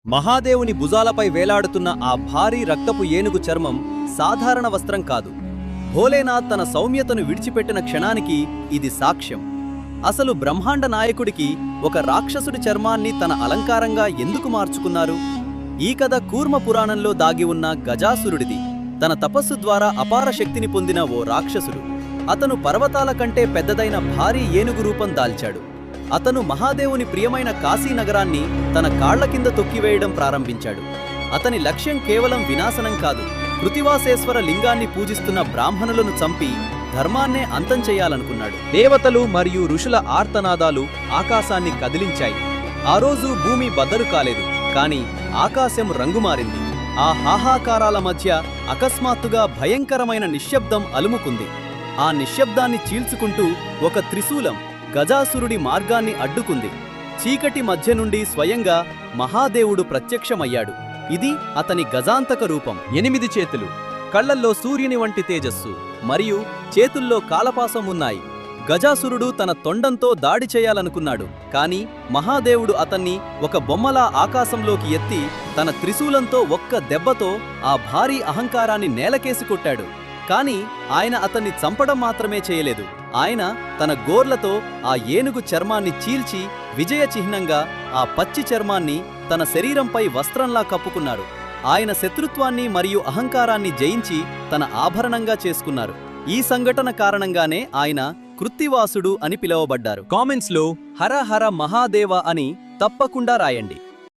మహాదేవుని భుజాలపై వేలాడుతున్న ఆ భారీ రక్తపు ఏనుగు చర్మం సాధారణ వస్త్రం కాదు. భోలేనాథ్ తన సౌమ్యతను విడిచిపెట్టిన క్షణానికి ఇది సాక్ష్యం. అసలు బ్రహ్మాండ నాయకుడికి ఒక రాక్షసుడి చర్మాన్ని తన అలంకారంగా ఎందుకు మార్చుకున్నారు? ఈ కథ కూర్మ పురాణంలో దాగి ఉన్న గజాసురుడిది. తన తపస్సు ద్వారా అపార శక్తిని పొందిన ఓ రాక్షసుడు. అతను పర్వతాల కంటే పెద్దదైన భారీ ఏనుగు రూపం దాల్చాడు. అతను మహాదేవుని ప్రియమైన కాశీనగరాన్ని తన కాళ్ల కింద తొక్కివేయడం ప్రారంభించాడు. అతని లక్ష్యం కేవలం వినాశనం కాదు, కృతివాసేశ్వర లింగాన్ని పూజిస్తున్న బ్రాహ్మణులను చంపి ధర్మాన్నే అంతం చేయాలనుకున్నాడు. దేవతలు మరియు ఋషుల ఆర్తనాదాలు ఆకాశాన్ని కదిలించాయి. ఆ రోజు భూమి బద్దలు కాలేదు, కాని ఆకాశం రంగుమారింది. ఆ హాహాకారాల మధ్య అకస్మాత్తుగా భయంకరమైన నిశ్శబ్దం అలుముకుంది. ఆ నిశ్శబ్దాన్ని చీల్చుకుంటూ ఒక త్రిశూలం గజాసురుడి మార్గాన్ని అడ్డుకుంది. చీకటి మధ్య నుండి స్వయంగా మహాదేవుడు ప్రత్యక్షమయ్యాడు. ఇది అతని గజాంతక రూపం. 8 చేతులు, కళ్లల్లో సూర్యుని వంటి తేజస్సు, మరియు చేతుల్లో కాలపాసం ఉన్నాయి. గజాసురుడు తన తొండంతో దాడి చేయాలనుకున్నాడు, కాని మహాదేవుడు అతన్ని ఒక బొమ్మలా ఆకాశంలోకి ఎత్తి తన త్రిశూలంతో ఒక్క దెబ్బతో ఆ భారీ అహంకారాన్ని నేలకేసి కొట్టాడు. కాని ఆయన అతన్ని చంపడం మాత్రమే చేయలేదు. ఆయన తన గోర్లతో ఆ ఏనుగు చర్మాన్ని చీల్చి విజయ చిహ్నంగా ఆ పచ్చి చర్మాన్ని తన శరీరంపై వస్త్రంలా కప్పుకున్నారు. ఆయన శత్రుత్వాన్ని మరియు అహంకారాన్ని జయించి తన ఆభరణంగా చేసుకున్నారు. ఈ సంఘటన కారణంగానే ఆయన కృత్తివాసుడు అని పిలువబడ్డారు. కామెంట్స్లో హర హర మహాదేవ అని తప్పకుండా రాయండి.